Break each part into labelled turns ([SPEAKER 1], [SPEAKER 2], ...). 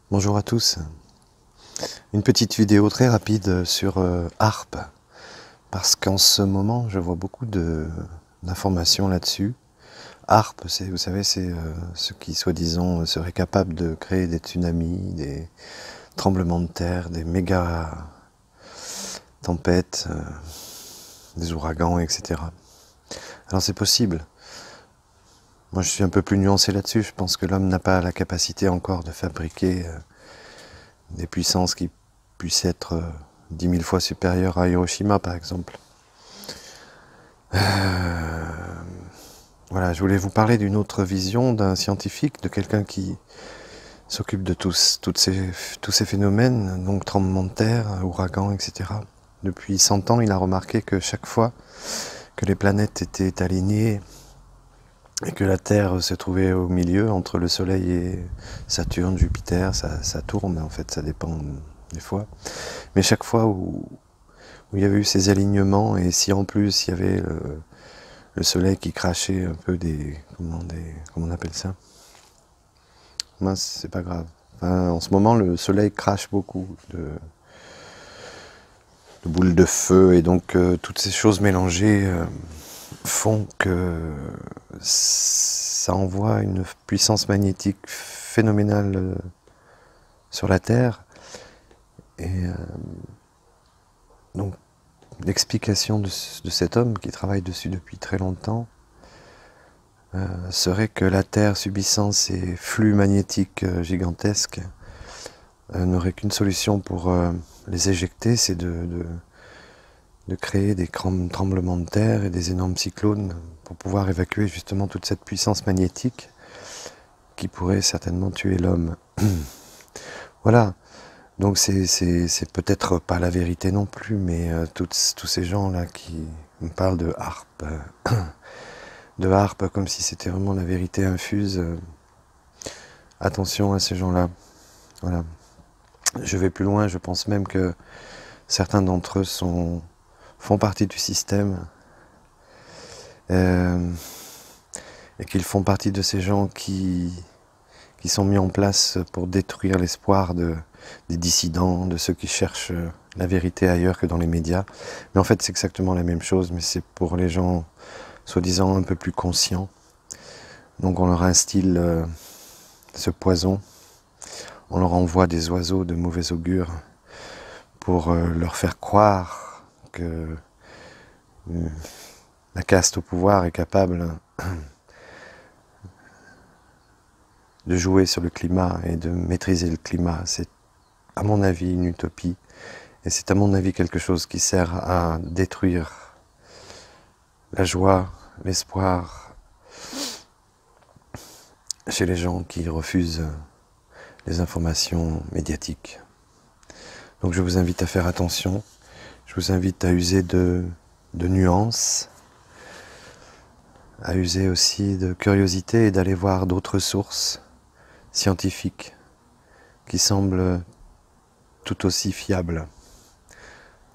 [SPEAKER 1] Bonjour à tous. Une petite vidéo très rapide sur ARP, parce qu'en ce moment je vois beaucoup d'informations là-dessus. ARP, vous savez, c'est ce qui soi-disant serait capable de créer des tsunamis, des tremblements de terre, des méga tempêtes, des ouragans, etc. Alors c'est possible. Moi je suis un peu plus nuancé là-dessus. Je pense que l'homme n'a pas la capacité encore de fabriquer des puissances qui puissent être 10 000 fois supérieures à Hiroshima, par exemple. Voilà, je voulais vous parler d'une autre vision d'un scientifique, de quelqu'un qui s'occupe de tous ces phénomènes, donc tremblements de terre, ouragans, etc. Depuis 100 ans, il a remarqué que chaque fois que les planètes étaient alignées et que la Terre se trouvait au milieu, entre le Soleil et Saturne, Jupiter, ça tourne, en fait, ça dépend des fois. Mais chaque fois où il y avait eu ces alignements, et si en plus il y avait le soleil qui crachait un peu comment on appelle ça? Mince, c'est pas grave. Enfin, en ce moment, le soleil crache beaucoup de boules de feu, et donc toutes ces choses mélangées font que ça envoie une puissance magnétique phénoménale sur la Terre. Et donc, l'explication de cet homme qui travaille dessus depuis très longtemps serait que la Terre, subissant ces flux magnétiques gigantesques, n'aurait qu'une solution pour les éjecter, c'est de créer des tremblements de terre et des énormes cyclones pour pouvoir évacuer justement toute cette puissance magnétique qui pourrait certainement tuer l'homme. Voilà, donc c'est peut-être pas la vérité non plus, mais tous ces gens-là qui me parlent de harpe, comme si c'était vraiment la vérité infuse, attention à ces gens-là. Voilà. Je vais plus loin, je pense même que certains d'entre eux font partie du système et qu'ils font partie de ces gens qui sont mis en place pour détruire l'espoir des dissidents, de ceux qui cherchent la vérité ailleurs que dans les médias. Mais en fait, c'est exactement la même chose, mais c'est pour les gens soi-disant un peu plus conscients. Donc on leur instille ce poison, on leur envoie des oiseaux de mauvais augure pour leur faire croire que la caste au pouvoir est capable de jouer sur le climat et de maîtriser le climat. C'est à mon avis une utopie, et c'est à mon avis quelque chose qui sert à détruire la joie, l'espoir chez les gens qui refusent les informations médiatiques. Donc je vous invite à faire attention, je vous invite à user de nuances, à user aussi de curiosité et d'aller voir d'autres sources scientifiques qui semblent tout aussi fiables,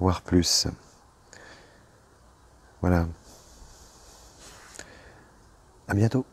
[SPEAKER 1] voire plus. Voilà. À bientôt.